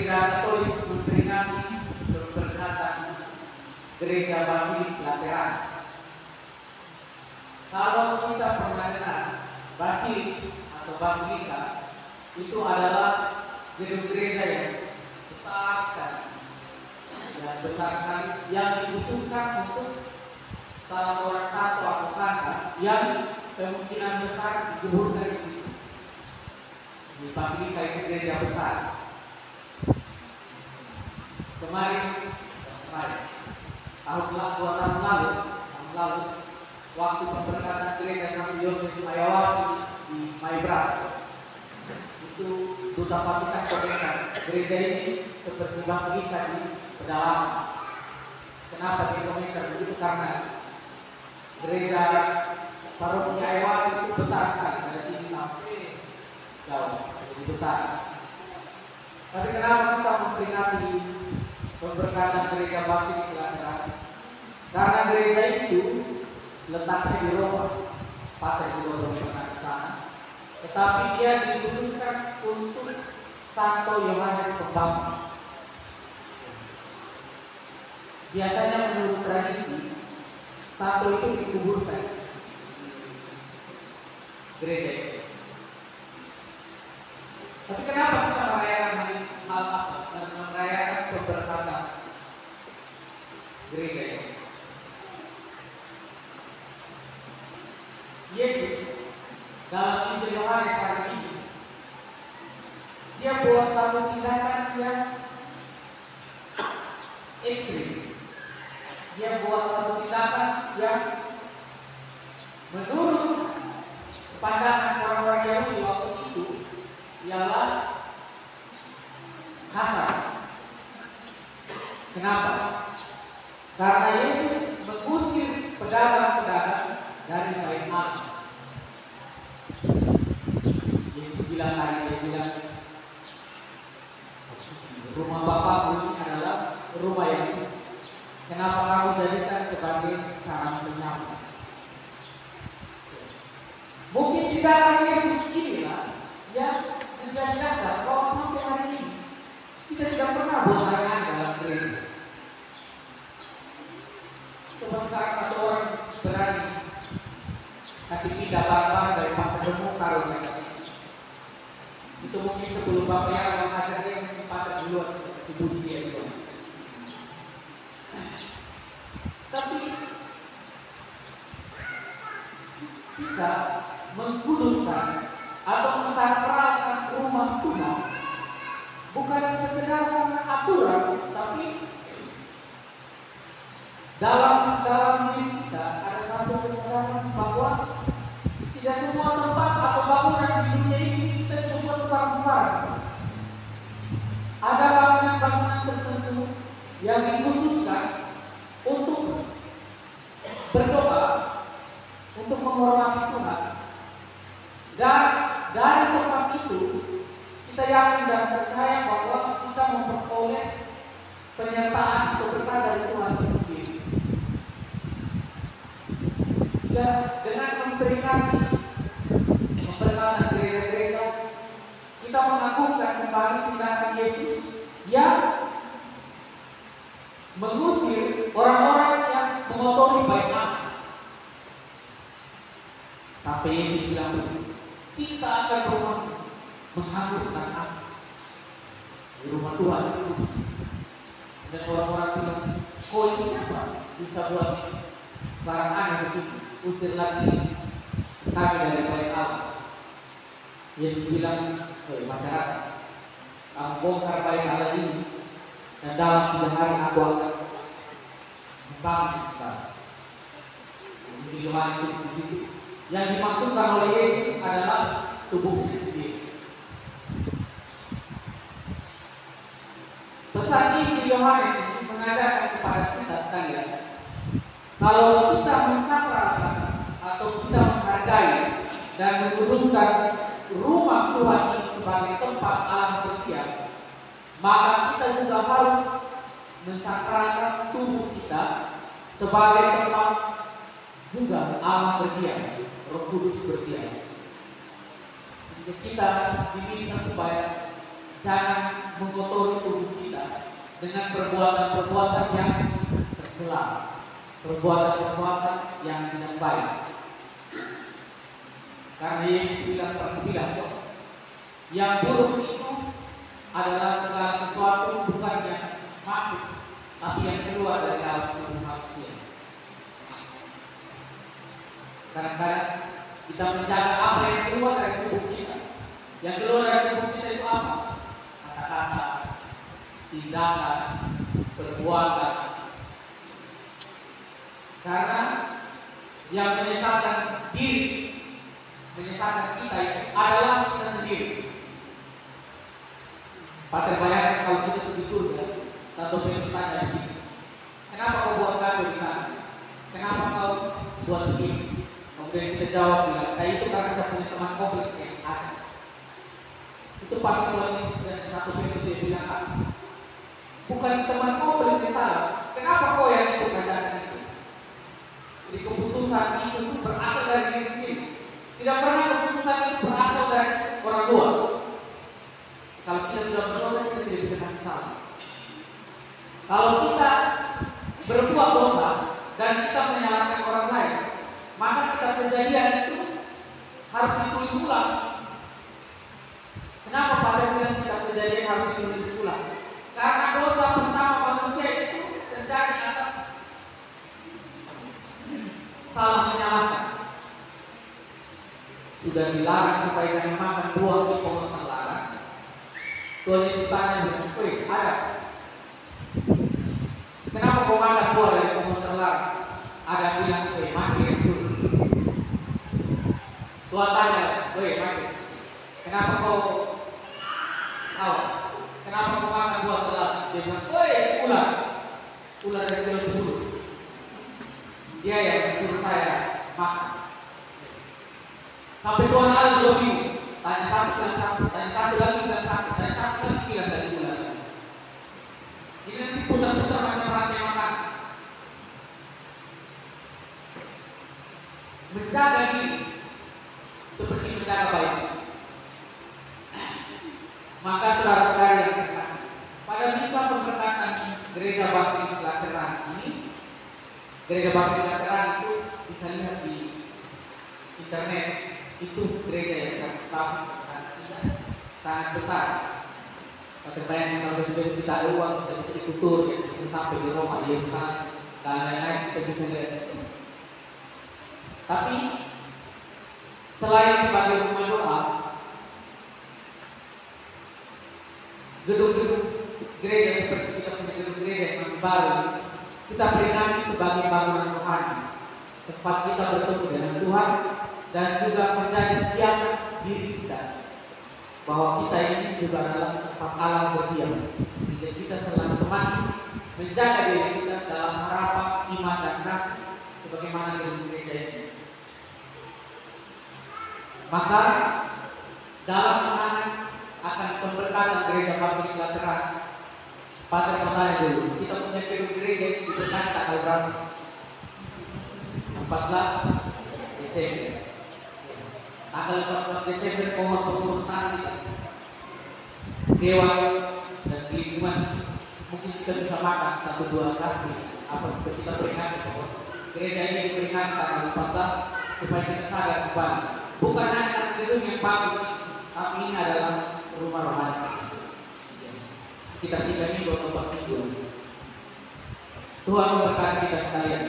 Gereja Katolik memperingati keberkatan Gereja Basilik Lateran. Kalau kita pernah dengar basilik atau basilika, itu adalah gedung gereja yang besar sekali, yang dikhususkan untuk salah seorang santo atau santa yang kemungkinan besar dikuburkan di situ. Di basilika itu gereja besar. Kemarin dua tahun lalu, waktu pemberkatan gereja Santo Yosef Ayawasi di Maibra, itu Duta Vatikan komentar gereja ini seperti basilika di pedalaman. Kenapa dia komentar begitu? Karena gereja paroki Ayawasi itu besar sekali, dari sini sampai jauh, jadi besar. Tapi kenapa kita memperingati pemberkatan gereja Basilik Lateran? Karena gereja itu letaknya di Roma, Pater juga belum pernah ke sana. Tetapi dia dikhususkan untuk Santo Yohanes Pembaptis. Biasanya menurut tradisi, Santo itu dikuburkan gereja itu. Tapi kenapa kita merayakan hal apa? Dan merayakan pemberkatan gereja ini? Yesus dalam Injil Yohanes hari ini, dia buat satu tindakan yang ekstrim. Dia buat satu tindakan yang menurut pandangan orang-orang Yahudi waktu itu ialah kasar. Kenapa? Karena Yesus mengusir pedagang-pedagang dari bait Allah. Yesus bilang tadi, dia bilang, rumah Bapakku ini adalah rumah yang suci. Kenapa kamu jadikan sebagai sarang penyamun? Mungkin tindakan Yesus inilah yang menjadi dasar bahwa sampai hari ini kita tidak pernah buat hari-hari dalam gereja. Coba sekarang satu orang berani kasih pindah barang dari pasar gemuk taruh di atas. Itu mungkin sebelum Bapak yang mengajar dia mungkin pada duluan ibu dia itu. Tapi kita mengkuduskan atau mensakralkan rumah Tuhan bukan sekedar karena aturan, tapi dalam diri kita ada satu kesadaran bahwa tidak semua tempat atau bangunan di dunia ini kita coba sembarang-sembarang. Ada bangunan-bangunan tertentu yang dikhususkan untuk berdoa, untuk menghormati Tuhan. Dan dari tempat itu kita yakin dan percaya bahwa kita memperoleh penyertaan atau berkat dari Tuhan itu sendiri. Dan dengan memperingati pemberkatan gereja-gereja, kita mengagungkan kembali tindakan Yesus yang mengusir orang-orang yang mengotori bait Allah. Sampai Yesus bilang begini, cinta akan rumah menghanguskan aku. Di rumah Tuhan itu kudus. Dan orang-orang bilang, kok ini siapa bisa buat barang aneh begitu? Usir lagi kami dari bait Allah. Yesus bilang, masyarakat, kamu bongkar bait Allah ini, dan dalam 3 hari aku akan membangun kembali. Injil Yohanes di situ. Yang dimaksudkan oleh Yesus adalah tubuhnya sendiri. Pesan Injil Yohanes mengajarkan kepada kita sekalian, kalau kita mensakralkan atau kita menghargai dan menguruskan rumah Tuhan ini sebagai tempat Allah berdiam, maka kita juga harus mensakralkan tubuh kita sebagai tempat juga Allah berdiam, Roh Kudus berdiam. Jadi kita diminta supaya jangan mengotori tubuh kita dengan perbuatan-perbuatan yang tercela, perbuatan-perbuatan yang tidak baik. Karena Yesus bilang, yang buruk itu adalah segala sesuatu bukan yang masuk, tapi yang keluar dari dalam tubuh manusia. Kadang-kadang kita menjaga apa yang keluar dari tubuh kita. Yang keluar dari tubuh kita itu apa? Kata-kata, tindakan, perbuatan. Karena yang menyesatkan diri, menyesatkan kita itu adalah kita sendiri. Pak terbayangkan kalau kita di surga, satu Petrus tanya begini, kenapa kau buat kacau di sana? Kenapa kau buat begini? Kemudian kita jawab bilang, itu karena saya punya teman kompleks yang ada. Itu pasti Tuhan Yesus dan satu Petrus dia bilang, bukan teman kompleks yang salah. Kenapa kau yang ikut ajaran itu? Jadi keputusan itu berasal dari diri sendiri. Tidak pernah keputusan itu berasal dari orang luar. Kalau kita sudah berdosa, kita tidak bisa kasih salah. Kalau kita berbuat dosa dan kita menyalahkan orang lain, maka kita kejadian itu harus ditulis ulang. Kenapa pada bilang kita kejadian harus ditulis ulang? Karena dosa pertama manusia itu terjadi atas salah menyalahkan. Sudah dilarang supaya jangan makan buah di pohon terlarang. Tuhan Yesus tanya, ada. Kenapa kau makan buah dari pohon terlarang? Ada bilang, mati yang suruh. Tuhan tanya, mati. Kenapa kau kenapa kau makan buah terlarang? Dia bilang, ular dari kilo 10. Dia yang suruh saya makan. Sampai Tuhan lalu 2 minggu. Tanya satu dan satu, tanya satu lagi dan satu, tanya satu lagi bilang dari ular. Ini nanti putar-putar macam rantai makan. Menjaga diri seperti menjaga bayi. Maka saudara-saudara yang terkasih, pada misa pemberkatan Gereja Basilik Lateran ini, Gereja Basilik Lateran itu bisa lihat di internet. Itu gereja yang sangat besar. Terbayang kalau sudah kita ada uang, kita bisa ditutur, bisa sampai di Roma, di Yerusalem, dan lain-lain kita bisa lihat. Tapi selain sebagai rumah doa, gedung-gedung gereja seperti kita punya gedung gereja yang masih baru, kita peringati sebagai bangunan rohani, tempat kita bertemu dengan Tuhan dan juga menjadi biasa diri kita bahwa kita ini juga adalah tempat Allah berdiam, sehingga kita semakin menjaga diri kita dalam harapan, iman dan kasih sebagaimana gedung gereja ini. Maka dalam mengenang akan pemberkatan Gereja Basilik Lateran, Pater bertanya dulu, kita punya gedung gereja diberkati tanggal berapa? 14 Desember. Tanggal 14 Desember pohon pengurusasi Dewan dan lingkungan mungkin kita bisa makan 1-2 kasih apa seperti kita peringati bahwa gereja ini diperingati tanggal 14 supaya kita sadar kembali. Bukan hanya gedung yang bagus, tapi ini adalah rumah rohani. Kita 3 minggu atau 4 minggu. Tuhan memberkati kita sekalian.